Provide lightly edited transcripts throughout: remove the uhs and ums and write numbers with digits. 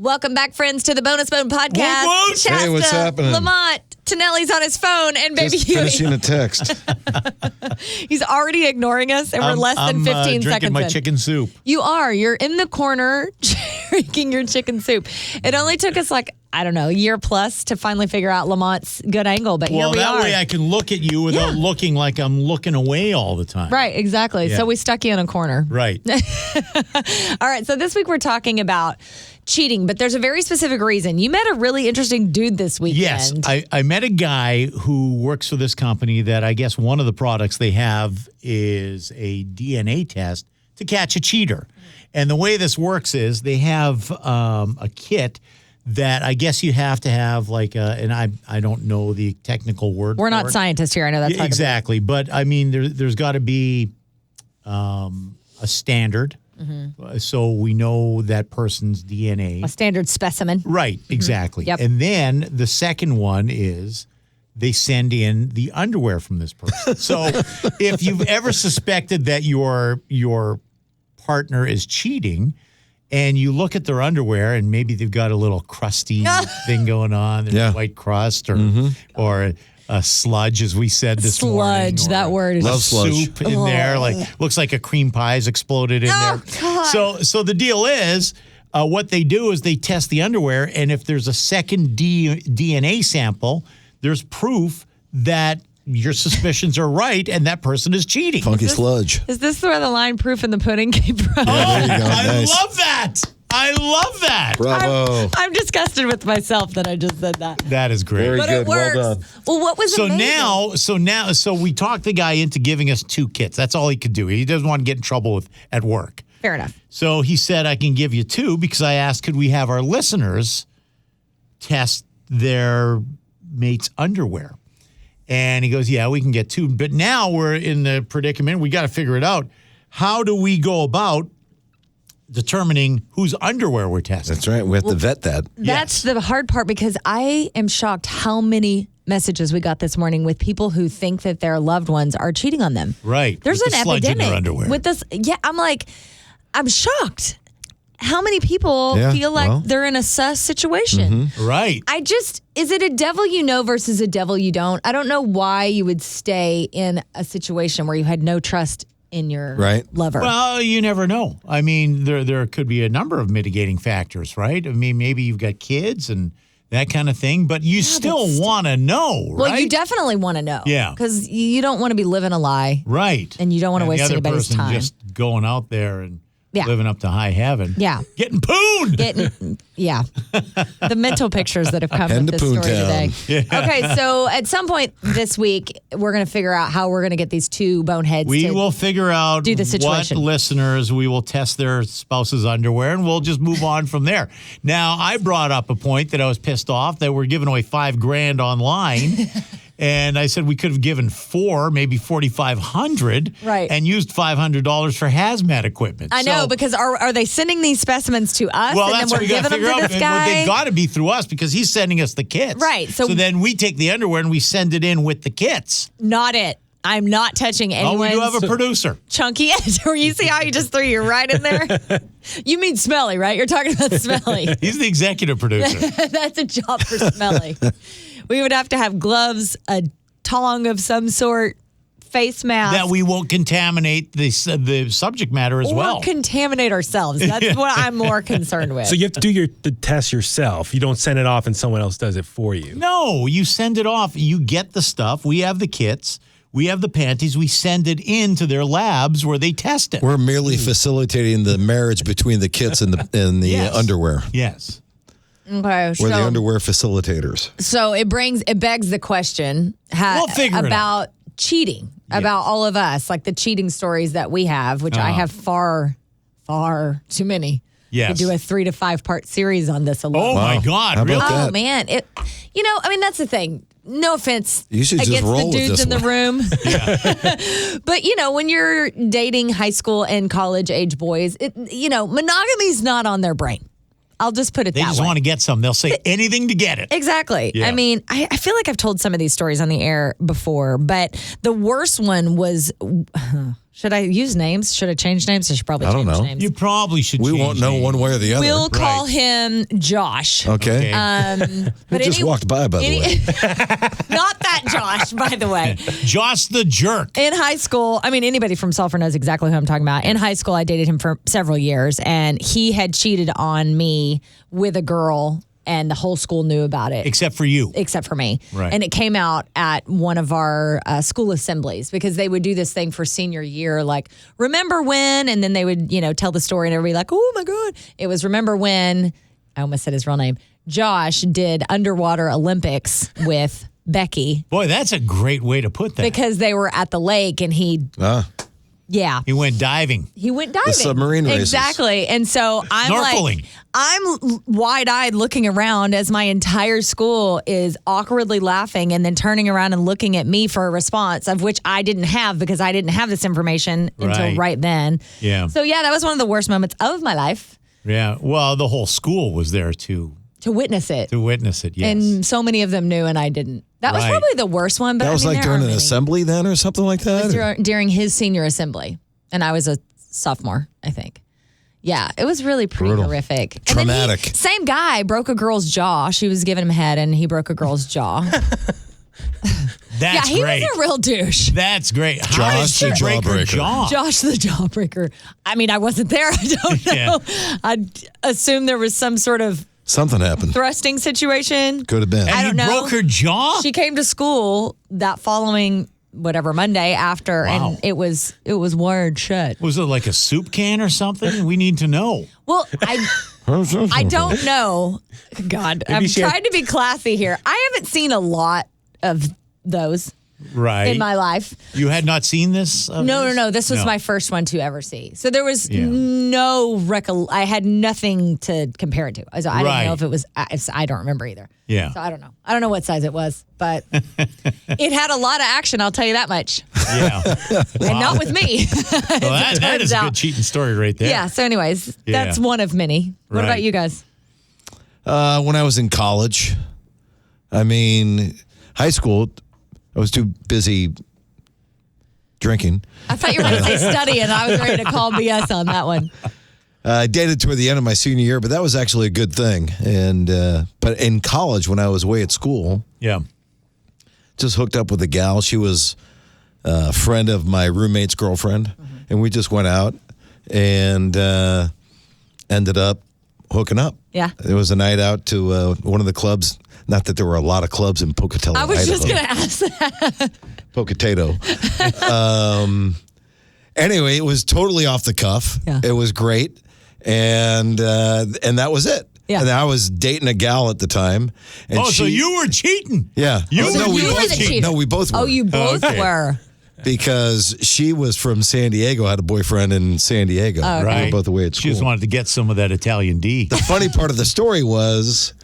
Welcome back, friends, to the Bonus Bone Podcast. Whoa, whoa. Chasta, Hey, what's happening? Lamont, Tonelli's on his phone, and Baby Just Huey. finishing a text. He's already ignoring us, and we're less than 15 I'm drinking seconds my in. chicken soup. You are. You're in the corner drinking your chicken soup. It only took us a year plus to finally figure out Lamont's good angle, but here we that are. way I can look at you without looking like I'm looking away all the time. Right, exactly. Yeah. So we stuck you in a corner. Right. All right, so this week we're talking about cheating, but there's a very specific reason. You met a really interesting dude this weekend. Yes, I met a guy who works for this company that I guess one of the products they have is a DNA test to catch a cheater. And the way this works is they have a kit that I guess you have to have and I don't know the technical word. We're for not it. scientists here. I know that's hard to exactly, but I mean there's got to be a standard, so we know that person's DNA. a standard specimen. Right, exactly. Yep. And then the second one is they send in the underwear from this person. So if you've ever suspected that your partner is cheating and you look at their underwear and maybe they've got a little crusty thing going on, there's a white crust or a sludge, as we said this morning. Sludge, that word is Love sludge. Soup in there, looks like a cream pie's exploded in there. God. So the deal is, what they do is they test the underwear, and if there's a second DNA sample, there's proof that your suspicions are right and that person is cheating. Funky sludge. Is this where the line proof in the pudding came from? There you go. I Nice. love that. I love that. Bravo. I'm disgusted with myself that I just said that. That is great. Very But good. it works. Well done. Well, what was amazing? So we talked the guy into giving us 2 kits. That's all he could do. He doesn't want to get in trouble at work. Fair enough. So he said, I can give you 2 because I asked, could we have our listeners test their mate's underwear? And he goes, yeah, we can get 2. But now we're in the predicament. We got to figure it out. How do we go about determining whose underwear we're testing? That's right. We have to vet that. That's the hard part because I am shocked how many messages we got this morning with people who think that their loved ones are cheating on them. Right. There's With an the sludge in epidemic their underwear. with this. Yeah, I'm shocked. How many people Yeah, feel like well. they're in a sus situation? Right. Is it a devil you know versus a devil you don't? I don't know why you would stay in a situation where you had no trust in your lover. Well, you never know. I mean, there could be a number of mitigating factors, right? I mean, maybe you've got kids and that kind of thing, but you still want to know, right? Well, you definitely want to know. Yeah. Because you don't want to be living a lie. Right. And you don't want to waste the other anybody's person time. just going out there and Yeah. living up to high heaven. Yeah. Getting pooned. The mental pictures that have come Heading with to this story Poontown. today. Okay, so at some point this week, we're going to figure out how we're going to get these 2 boneheads We to will figure out do the what situation. listeners we will test their spouse's underwear, and we'll just move on from there. Now, I brought up a point that I was pissed off that we're giving away $5,000 online. And I said we could have given 4, maybe $4,500, Right. and used $500 for hazmat equipment. I know, So- because are they sending these specimens to us Well, and that's then what we're we got to giving them figure to out. this Well, guy? they've got to be through us because he's sending us the kits. Right, so- So then we take the underwear and we send it in with the kits. Not it. I'm not touching Oh, we anyone's do have a producer. chunky edge. You see how you just threw you right in there? You mean Smelly, right? You're talking about Smelly. He's the executive producer. That's a job for Smelly. We would have to have gloves, a tong of some sort, face mask. That we won't contaminate the subject matter as or well. contaminate ourselves. That's what I'm more concerned with. So you have to do the test yourself. You don't send it off and someone else does it for you. No, you send it off. You get the stuff. We have the kits. We have the panties. We send it into their labs where they test it. We're merely facilitating the marriage between the kits and the Yes. underwear. Yes. Okay, We're the underwear facilitators. So it begs the question We'll figure it about cheating, about all of us, like the cheating stories that we have, which I have far too many. Yes. We do a 3 to 5 part series on this alone. Oh, my God. How about Really? that? Oh man, that's the thing. No offense You should just against the roll with dudes this in the one. room. But when you're dating high school and college age boys, monogamy's not on their brain. I'll just put it They that just way. want to get some. They'll say anything to get it. Exactly. Yeah. I mean, I feel like I've told some of these stories on the air before, but the worst one was, Should I use names? Should I change names? I should probably I don't change know. names. You probably should. We change won't know names. one way or the other. We'll call him Josh. Okay. But Who just walked by the way. Not that Josh, by the way. Josh the jerk. In high school, I mean, anybody from Sulphur knows exactly who I'm talking about. In high school, I dated him for several years, and he had cheated on me with a girl, and the whole school knew about it. Except for you. Except for me. Right. And it came out at one of our school assemblies because they would do this thing for senior year, like, remember when? And then they would, tell the story and everybody like, oh my God. It was remember when, I almost said his real name, Josh did underwater Olympics with Becky. Boy, that's a great way to put that. Because they were at the lake and he went diving. He went diving. The submarine races. Exactly. And so I'm Snorkeling. I'm wide-eyed looking around as my entire school is awkwardly laughing and then turning around and looking at me for a response, of which I didn't have because I didn't have this information until right then. Yeah. So yeah, that was one of the worst moments of my life. Yeah. Well, the whole school was there to witness it. Yes. And so many of them knew and I didn't. That was probably the worst one. But that was like during an assembly then or something like that? It was during his senior assembly. And I was a sophomore, I think. Yeah, it was really pretty horrific. Traumatic. And then same guy broke a girl's jaw. She was giving him head and he broke a girl's jaw. That's he great. was a real douche. That's great. How Josh did the she break her jawbreaker. jaw? Josh the jawbreaker. I mean, I wasn't there. I don't know. I assume there was some sort of Something happened. thrusting situation. Could have been. I don't And he know. broke her jaw? She came to school that following Monday after, and it was wired shut. Was it like a soup can or something? We need to know. Well, I don't know. God, I'm trying to be classy here. I haven't seen a lot of those Right. in my life. You had not seen this? No. This was my first one to ever see. So there was no I had nothing to compare it to. So I didn't know if it was. I don't remember either. Yeah. So I don't know. I don't know what size it was, but it had a lot of action. I'll tell you that much. Yeah. And not with me. Well, that is a good cheating story right there. Yeah. So, anyways, that's one of many. What about you guys? When I was in college, I mean, high school, I was too busy drinking. I thought you were going to say study, and I was ready to call BS on that one. I dated toward the end of my senior year, but that was actually a good thing. And but in college, when I was away at school, just hooked up with a gal. She was a friend of my roommate's girlfriend, and we just went out and ended up hooking up. Yeah. There was a night out to one of the clubs. Not that there were a lot of clubs in Pocatello, I was Idaho. just going to ask that. Potato. Anyway, it was totally off the cuff. Yeah. It was great, and that was it. Yeah. And I was dating a gal at the time. And so you were cheating. Yeah. You were the cheater. No, we both were. Oh, you both were. Because she was from San Diego, had a boyfriend in San Diego. Oh, okay. We were both away at school. She just wanted to get some of that Italian D. The funny part of the story was,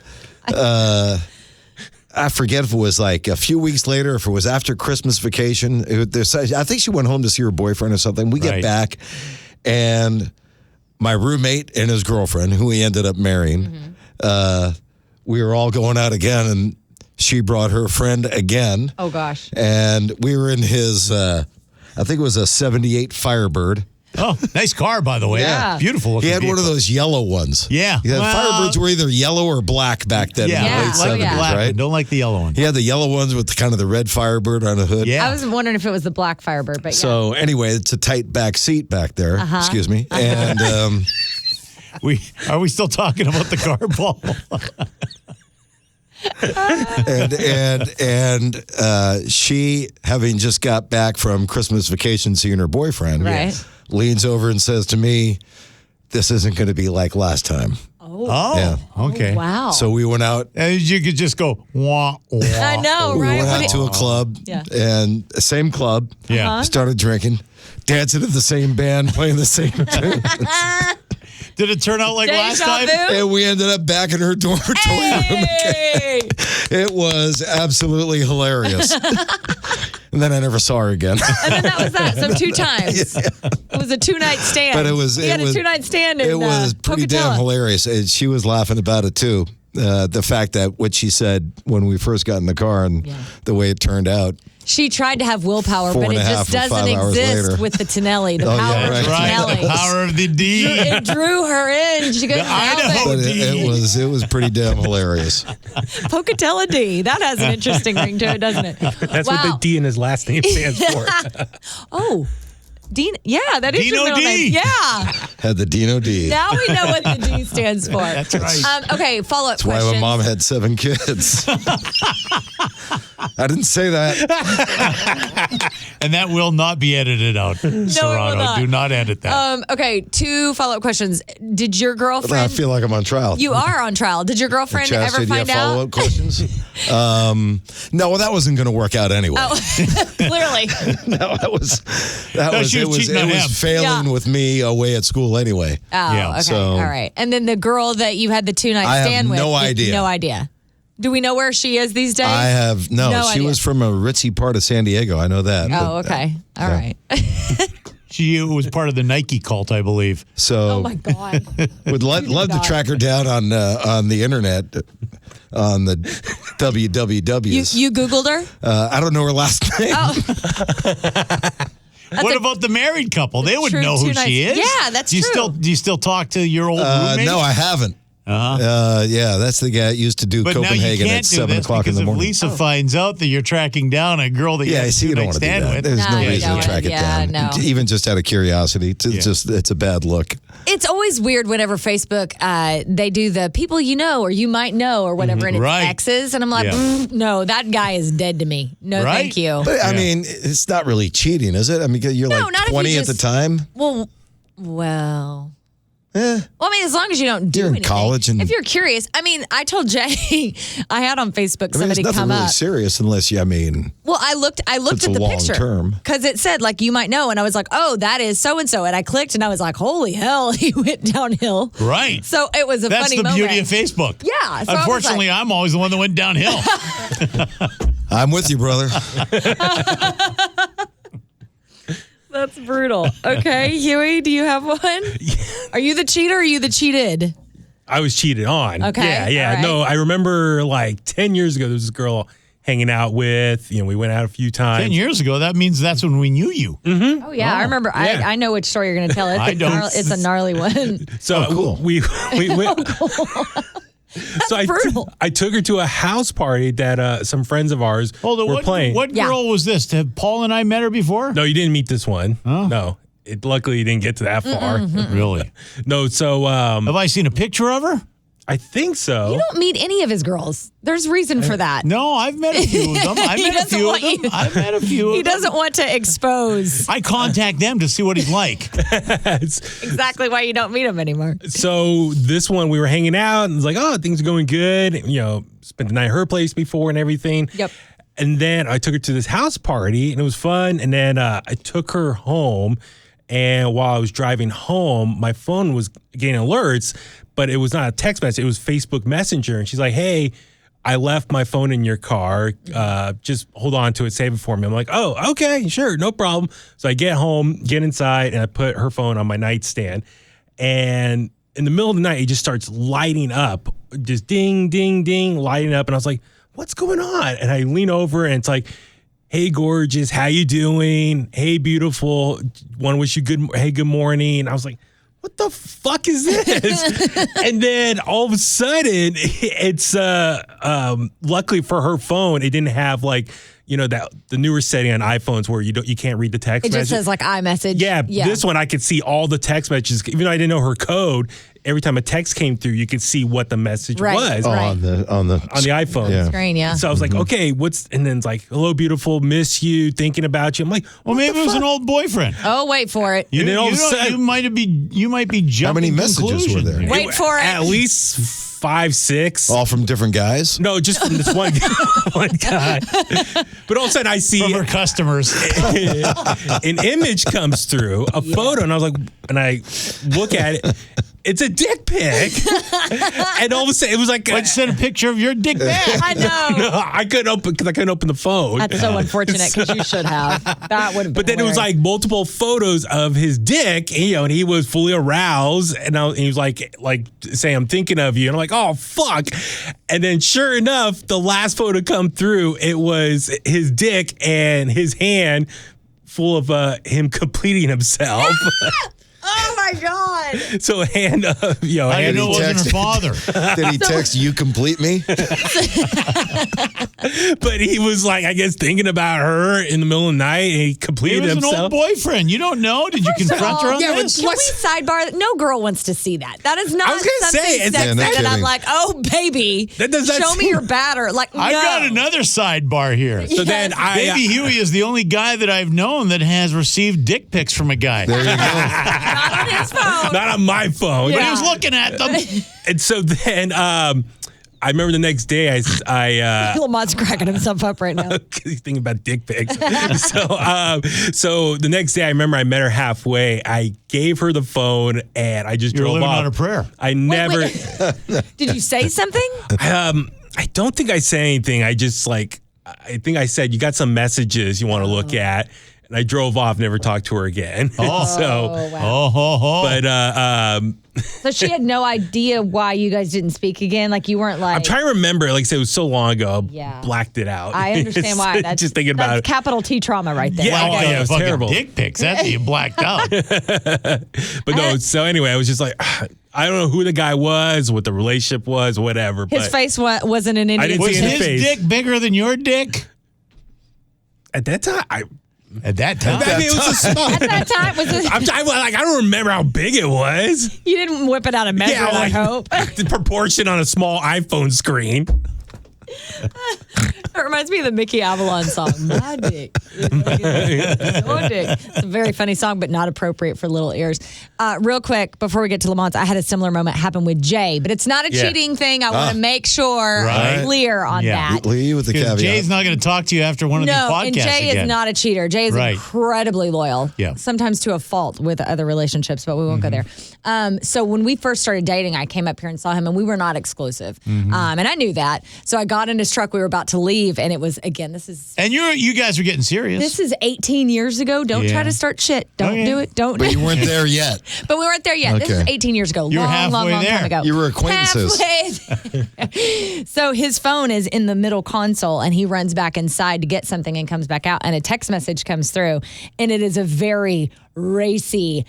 I forget if it was like a few weeks later, if it was after Christmas vacation. I think she went home to see her boyfriend or something. We get back, and my roommate and his girlfriend, who he ended up marrying, we were all going out again, and she brought her friend again. Oh, gosh. And we were in his, I think it was a 78 Firebird. Oh, nice car, by the way. Yeah. Beautiful looking He had one of vehicle. those yellow ones. Yeah. Firebirds were either yellow or black back then in the Yeah. late Oh, 70s, yeah. Black right? one. Don't like the yellow one. He had the yellow ones with kind of the red Firebird on the hood. Yeah. I was wondering if it was the black Firebird, but So anyway, it's a tight back seat back there. Excuse me. And Are we still talking about the car, Paul? and she, having just got back from Christmas vacation seeing her boyfriend, Right. leans over and says to me, "This isn't going to be like last time." Oh, okay. wow. So we went out. And you could just go, wah, wah. I know, We right? went When out to a club, Yeah. and same club. Yeah. Started drinking, dancing to the same band, playing the same tune. Did it turn out like last time? And we ended up back in her dormitory room. Hey! It was absolutely hilarious. And then I never saw her again. And then that was that. So 2 times. It was a 2-night stand. But it was. He had a 2-night stand in It was pretty damn Pocatello. hilarious. And she was laughing about it too. The fact that what she said when we first got in the car and the way it turned out. She tried to have willpower, but it 4.5 just or doesn't 5 hours exist later. with the Tonelli. The Oh, power yeah, of the right. Tonelli. The power of the D. It drew her in. She couldn't help Idaho it. But it was pretty damn hilarious. Pocatella D. That has an interesting ring to it, doesn't it? That's what the D in his last name stands for. Oh, Dean. Yeah, that is your Dino middle D. name. Yeah. Had the Dino D. Now we know what the D stands for. That's right. Okay, follow-up That's why question. my mom had 7 kids. I didn't say that. And that will not be edited out. Serrano, not. do not edit that. Okay, 2 follow-up questions. Did your I girlfriend... feel like I'm on trial. You are on trial. Did your girlfriend Chastity, ever do you find have out? follow-up questions? No, well, that wasn't going to work out anyway. Clearly. No, she was cheating on him. failing Yeah. with me away at school anyway. Oh, Yeah, okay. so- All right. And then the girl that you had the 2-night I have stand with. no idea. No idea. Do we know where she is these days? I have no. She idea. was from a ritzy part of San Diego. I know that. Oh, okay. All right. She was part of the Nike cult, I believe. So Oh, my God. would love to track her down on the internet, on the WWWs. You Googled her? I don't know her last name. What about the married couple? They would True know who 2 she nights. is. Yeah, that's true. Do you still talk to your old roommate? No, I haven't. Yeah, that's the guy that used to do But now you Copenhagen can't at do 7 this o'clock in because the if morning. Lisa finds out that you're tracking down a girl that you Yeah, had a see, you don't two-night want to do stand that. with. There's No, no you reason to don't. track it Yeah, down. no. Even just out of curiosity, Yeah. it's a bad look. It's always weird whenever Facebook, they do the people you know or you might know or whatever, and it's Right. exes. And I'm like, Yeah. no, that guy is dead to me. No, Right? thank you. But I Yeah. mean, it's not really cheating, is it? I mean, you're No, like not if you 20 at the just- time. Well. Well, I mean, as long as you don't do You're in anything. college and- if you're curious, I mean, I told Jay, I had on Facebook I mean, somebody it's nothing come really up. serious unless you. I mean, Well, I looked It's at a the long picture term. because it said like you might know, and I was like, oh, that is so and so, and I clicked and I was like, holy hell, he went downhill. Right. So it was a That's funny the moment. beauty of Facebook. Yeah, so I was Unfortunately, like- I'm always the one that went downhill. I'm with you, brother. That's brutal. Okay, Huey, do you have one? Are you the cheater or are you the cheated? I was cheated on. Okay, Yeah. all right. No, I remember like 10 years ago, there was this girl hanging out with, we went out a few times. 10 years ago, that means that's when we knew you. Oh yeah, I remember. yeah. I know which story you're going to tell. I don't. It's a gnarly one. So cool. we went. So brutal. I took her to a house party that some friends of ours Hold on, were playing. what Yeah. girl was this? Have Paul and I met her before? No, you didn't meet this one. No. Luckily, you didn't get to that far. Really? No, so Have I seen a picture of her? I think so. You don't meet any of his girls. There's reason for that. No, I've met a few of them. He doesn't want you- I've met a few of He them. doesn't want to expose I contact them to see what he's like. exactly why you don't meet him anymore. So this one, we were hanging out and it was like, oh, things are going good. Spent the night at her place before and everything. Yep. And then I took her to this house party and it was fun. And then I took her home. And while I was driving home, my phone was getting alerts, but it was not a text message. It was Facebook Messenger. And she's like, hey, I left my phone in your car. Just hold on to it, save it for me. I'm like, oh, okay, sure, no problem. So I get home, get inside, and I put her phone on my nightstand. And in the middle of the night, it just starts lighting up, just ding, ding, ding, lighting up. And I was like, what's going on? And I lean over and it's like, hey, gorgeous, how you doing? Hey, beautiful, want to wish you good morning. And I was like, what the fuck is this? And then all of a sudden, it's luckily for her phone, it didn't have like, that the newer setting on iPhones where you can't read the text It message. just says like iMessage. Yeah, this one I could see all the text messages. Even though I didn't know her code, every time a text came through, you could see what the message Right. was Oh, Right. on the on the iPhone. Yeah. Screen, yeah. So I was like, okay, and then it's like, hello, beautiful, miss you, thinking about you. I'm like, Well, maybe it was an old boyfriend. Oh, wait for it. And then all of a sudden- you might be jumping How many messages were there? Wait for it. At least 5, 6. all from different guys. No, just from this one guy. But all of a sudden I see From her customers. an image comes through, a photo, and I was like, and I look at it, it's a dick pic. And all of a sudden, it was like, Let's send a picture of your dick back. I know. no, I couldn't open the phone. That's so unfortunate because you should have. That would have been But then it was like multiple photos of his dick, and, and he was fully aroused, and he was like saying, "I'm thinking of you," and I'm like, "Oh fuck!" And then sure enough, the last photo come through, it was his dick and his hand full of him completing himself. oh my God. So a hand of, I didn't know it wasn't her father. Did he text, "You complete me"? But he was like, I guess, thinking about her in the middle of the night, and he He completed was himself. an old boyfriend. You don't know? Did you confront her on this? Can we sidebar? No girl wants to see that. That is not I was gonna something say, it's- sexy Yeah, no that I'm kidding. like, oh, baby, That does not show me seem- your batter. Like, I've no. got another sidebar here. So then Baby Huey is the only guy that I've known that has received dick pics from a guy. There you go. Not on his phone. not on my phone. But Yeah. he was looking at them. And so then I remember the next day I Lamont's cracking himself up right now. he's thinking about dick pics. So the next day I remember I met her halfway. I gave her the phone and I just You're drove living off. on a prayer. I never Did you say something? I don't think I said anything. I just I think I said, "You got some messages you want to look at." And I drove off, never talked to her again. Oh, wow. But So she had no idea why you guys didn't speak again? Like, you weren't like... I'm trying to remember. Like I said, it was so long ago. Yeah. Blacked it out. I understand why. That's just thinking about that's it. capital T trauma right there. Yeah, Like, oh, yeah, it was Fucking terrible. Dick pics. That's you blacked out. But no, so anyway, I was just like, I don't know who the guy was, what the relationship was, whatever. His but face wasn't an Indian. didn't Was see his his face. dick bigger than your dick? At that time, At that time. I mean, it was a small. At that time, was it, I don't remember how big it was. you didn't whip it out and measure it, I hope. the proportion on a small iPhone screen. It reminds me of the Mickey Avalon song, My Dick. Your dick. It's a very funny song, but not appropriate for little ears. Real quick, before we get to Lamont's, I had a similar moment happen with Jay, but it's not a cheating thing. I want to make sure Right. I'm clear on Yeah. that. Lee with the Because caveat. Jay's not going to talk to you after one of these No, podcasts and Jay again. is not a cheater. Jay is Right. incredibly loyal. Yeah. Sometimes to a fault with other relationships, but we won't go there. So when we first started dating, I came up here and saw him, and we were not exclusive. And I knew that. So I got in his truck. We were about to leave, and it was, again, this is And you guys are getting serious. 18 years ago. Don't Yeah. try to start shit. Don't Okay. do it. Don't. But you weren't there yet. But we weren't there yet. This is Okay. 18 years ago. You were long halfway time there. ago. You were acquaintances. Halfway. So his phone is in the middle console, and he runs back inside to get something and comes back out, and a text message comes through, and it is a very racy,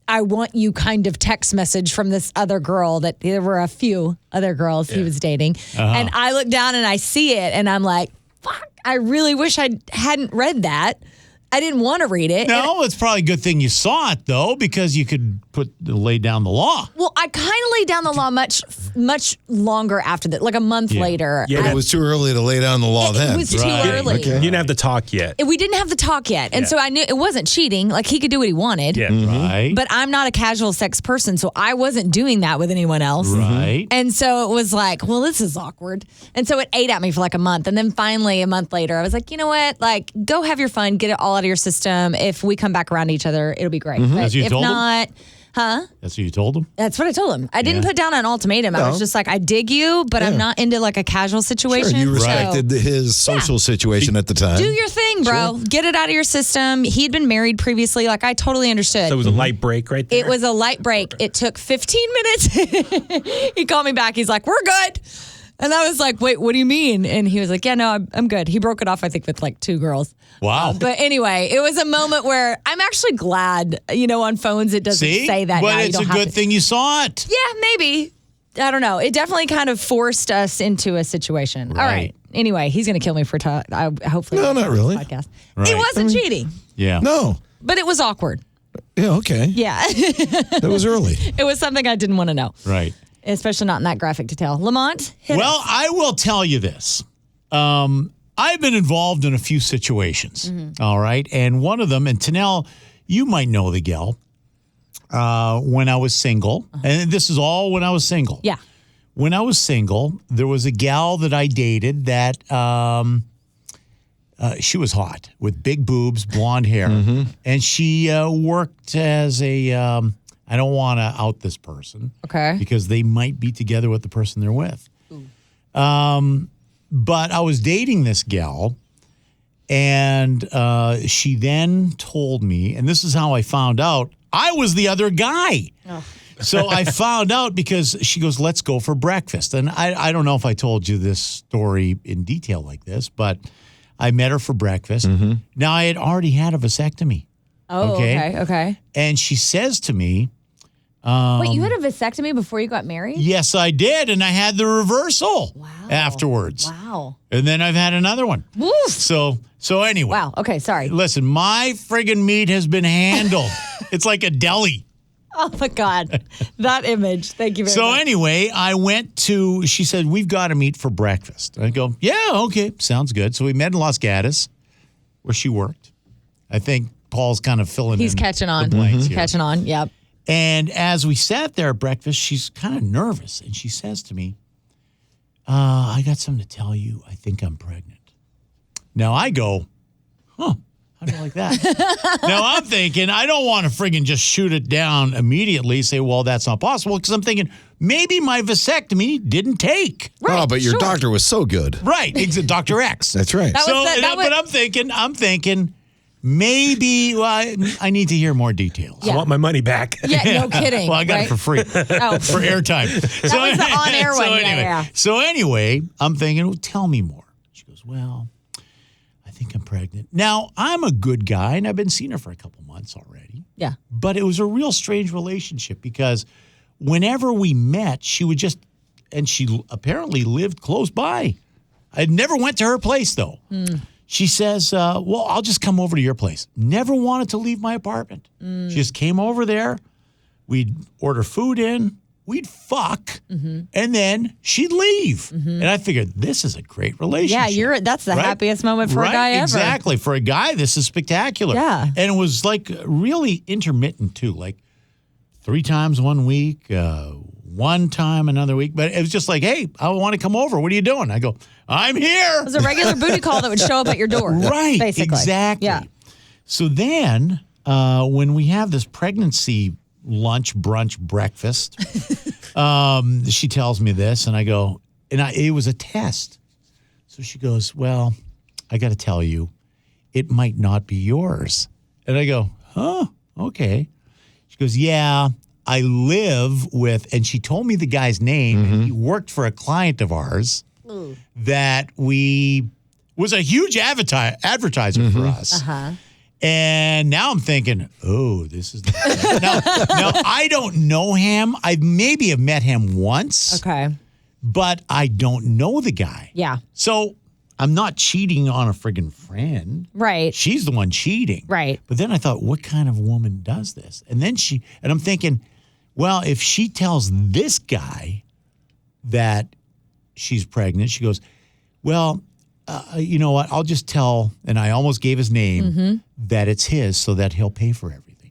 I want you kind of text message from this other girl. That there were a few other girls he was dating. And I look down and I see it, and I'm like, fuck, I really wish I hadn't read that. I didn't want to read it. No, it's probably a good thing you saw it, though, because you could lay down the law. Well, I kind of laid down the law much longer after that, like a month later. Yeah, But it was too early to lay down the law then. It was too Right. early. Okay. You didn't have to talk yet. We didn't have the talk yet. And Yeah. so I knew it wasn't cheating. Like, he could do what he wanted. Yeah. Right. But I'm not a casual sex person, so I wasn't doing that with anyone else. Right. And so it was like, well, this is awkward. And so it ate at me for like a month. And then finally, a month later, I was like, you know what? Like, go have your fun, get it all out of your system. If we come back around to each other, it'll be great. But As you if told him? not, That's what you told him? that's what I told him. I didn't Yeah. put down an ultimatum. I was just like, I dig you, but I'm not into like a casual Sure, situation. you So respected his social situation at the time. do your thing, bro. Get it out of your system. He'd been married previously. Like, I totally understood. So it was a light break right there. It was a light break. It took 15 minutes. He called me back. He's like, we're good. And I was like, wait, what do you mean? And he was like, yeah, no, I'm good. He broke it off, I think, with like 2 girls. Wow. But anyway, it was a moment where I'm actually glad, on phones it doesn't See? say that But now. You it's a don't have good to- thing you saw it. Yeah, maybe. I don't know. It definitely kind of forced us into a situation. All right. Anyway, he's going to kill me for hopefully. No, not really. Podcast. Right. It wasn't cheating, Yeah. No. but it was awkward. Yeah, okay. Yeah. That was early. It was something I didn't want to know. Right. Especially not in that graphic detail. Lamont, hit Well, us. I will tell you this. I've been involved in a few situations. All right. And one of them, and Tonelli, you might know the gal, when I was single. And this is all when I was single. Yeah. When I was single, there was a gal that I dated that she was hot with big boobs, blonde hair. And she worked as a I don't want to out this person. Okay. Because they might be together with the person they're with. But I was dating this gal, and she then told me, and this is how I found out, I was the other guy. Oh. So I found out because she goes, let's go for breakfast. And I don't know if I told you this story in detail like this, but I met her for breakfast. Mm-hmm. Now, I had already had a vasectomy. Oh, okay. And she says to me, wait, you had a vasectomy before you got married? yes, I did. And I had the reversal afterwards. Wow. And then I've had another one. Woof. So anyway. Wow. Okay, sorry. Listen, my friggin' meat has been handled. It's like a deli. Oh, my God. That image. Thank you very much. So anyway, she said, we've got to meet for breakfast. I go, yeah, okay, sounds good. So we met in Los Gatos, where she worked. I think Paul's kind of filling He's in catching on. the blanks here. Catching on, yep. And as we sat there at breakfast, she's kind of nervous. And she says to me, I got something to tell you. I think I'm pregnant. Now I go, huh. How do you like that? Now, I'm thinking, I don't want to friggin' just shoot it down immediately, say, well, that's not possible, because I'm thinking, maybe my vasectomy didn't take. Right, but your doctor was so good. Right, Dr. X. That's right. But I'm thinking, maybe I need to hear more details. I want my money back. Yeah, no kidding. Well, I got it for free, for airtime. That was the on-air one. Anyway, So anyway, I'm thinking, well, tell me more. She goes, well, I think I'm pregnant. Now, I'm a good guy, and I've been seeing her for a couple months already. Yeah. But it was a real strange relationship because whenever we met, she would just, and she apparently lived close by. I never went to her place, though. She says, well, I'll just come over to your place. Never wanted to leave my apartment. She just came over there. We'd order food in. We'd fuck, and then she'd leave. And I figured, this is a great relationship. Yeah, that's the happiest moment for a guy ever. Exactly. For a guy, this is spectacular. Yeah. And it was like really intermittent too, like 3 times one week, 1 time another week. But it was just like, hey, I want to come over. What are you doing? I go, I'm here. It was a regular booty call that would show up at your door. Right, basically. exactly. Yeah. So then when we have this pregnancy lunch, brunch, breakfast. She tells me this, and I go, it was a test. So she goes, well, I got to tell you, it might not be yours. And I go, huh? Okay. She goes, yeah, I live with, and she told me the guy's name, and he worked for a client of ours that was a huge advertiser for us. Uh-huh. And now I'm thinking, oh, this is now I don't know him. I maybe have met him once. Okay. But I don't know the guy. Yeah. So I'm not cheating on a friggin' friend. Right. She's the one cheating. Right. But then I thought, what kind of woman does this? And then I'm thinking, well, if she tells this guy that she's pregnant, she goes, well, you know what? I'll just tell, and I almost gave his name, that it's his so that he'll pay for everything.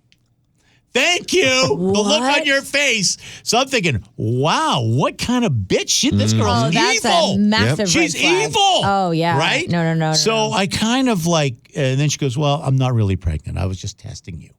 Thank you. The look on your face. So I'm thinking, wow, what kind of bitch? This girl's that's evil. A massive She's red flag. evil. Oh, yeah. Right? No. So I kind of and then she goes, well, I'm not really pregnant. I was just testing you.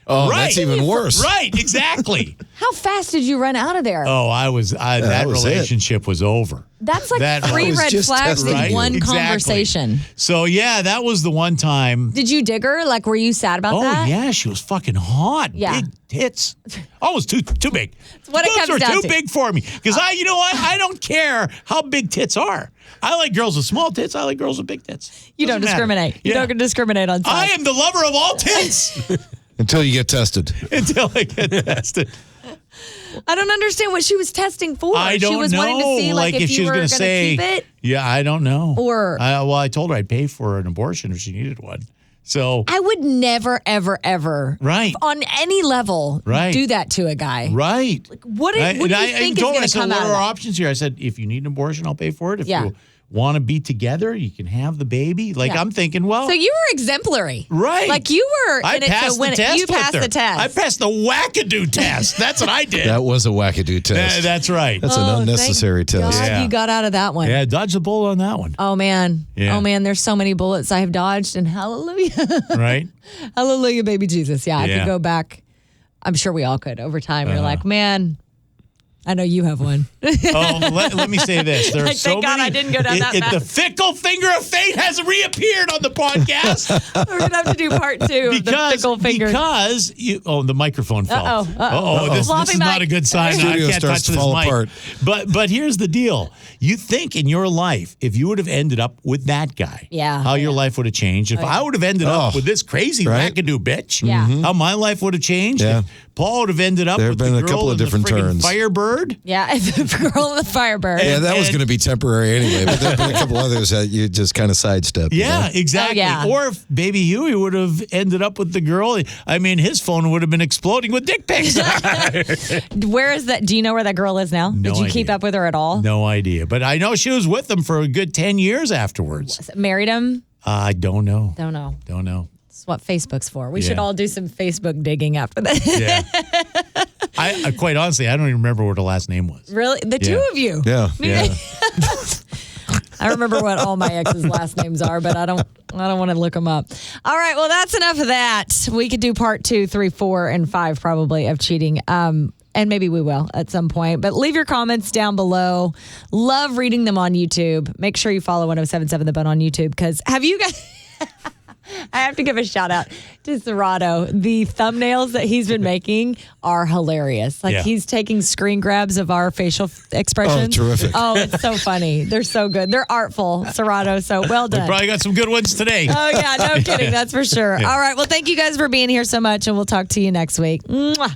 Oh, that's even worse. Right, exactly. How fast did you run out of there? Oh, that relationship was over. That's like That 3 was red just flags in testing one you. conversation. So, yeah, that was the one time. Did you dig her? Like, were you sad about that? Oh, yeah, she was fucking hot. Yeah. Big tits. Almost too big. That's what it Boobs comes are down too to. big for me. Because you know what? I don't care how big tits are. I like girls with small tits. I like girls with big tits. You don't Doesn't matter. discriminate. You Yeah. don't discriminate on size. I am the lover of all tits Until you get tested. until I get tested. I don't understand what she was testing for. I don't She was know. wanting to see like if she you was were going going to to say, keep it. yeah, I don't know. Or- I told her I'd pay for an abortion if she needed one. So, I would never, ever, ever, Right. on any level, Right. do that to a guy. right. What do you think is told her, going I to said, come what out are of our that? options here? I said, if you need an abortion, I'll pay for it. If Yeah. you want to be together, you can have the baby. Like, Yeah. I'm thinking, well, So you were exemplary. right. Like you were I in it passed to win the it. test You with passed her. the test. I passed the wackadoo test. That's what I did. That was a wackadoo test. That's right. That's an unnecessary thank test. God Yeah. you got out of that one. Yeah, dodge the bullet on that one. Oh man. Yeah. Oh man, there's so many bullets I have dodged and hallelujah. Right? Hallelujah, baby Jesus. Yeah, I Yeah. could go back I'm sure we all could over time. You're like, man, I know you have one. Let me say this. There are so thank God many. I didn't go down that path. The fickle finger of fate has reappeared on the podcast. We're going to have to do part 2 of the fickle finger. Because the microphone fell. This Floppy is not mic. a good sign. I Studio can't starts touch to this fall mic. apart. But here's the deal. You think in your life, if you would have ended up with that guy, how your life would have changed. If I would have ended up with this crazy wackadoo bitch, how my life would have changed. Yeah. If Paul would have ended up There with have been the a girl couple of and different the friggin' turns. Firebird. Yeah, the girl and the Firebird. Yeah, that was going to be temporary anyway, but there have been a couple others that you just kind of sidestepped. Yeah, exactly. Oh, yeah. Or if Baby Huey would have ended up with the girl, I mean, his phone would have been exploding with dick pics. Where is that? Do you know where that girl is now? No Did you keep idea. up with her at all? No idea. But I know she was with him for a good 10 years afterwards. Married him? I don't know. Don't know. Don't know. That's what Facebook's for. We should all do some Facebook digging after this. Yeah. I quite honestly, I don't even remember what her last name was. Really? The two of you? Yeah. Yeah. I remember what all my ex's last names are, but I don't want to look them up. All right, well, that's enough of that. We could do part 2, 3, 4, and 5 probably of cheating. And maybe we will at some point. But leave your comments down below. Love reading them on YouTube. Make sure you follow 1077 The Bone on YouTube, because have you guys... I have to give a shout out to Serrato. The thumbnails that he's been making are hilarious. Like he's taking screen grabs of our facial expressions. Oh, terrific. Oh, it's so funny. They're so good. They're artful, Serrato. So well done. We probably got some good ones today. Oh, yeah. No kidding. That's for sure. All right. Well, thank you guys for being here so much, and we'll talk to you next week. Mwah.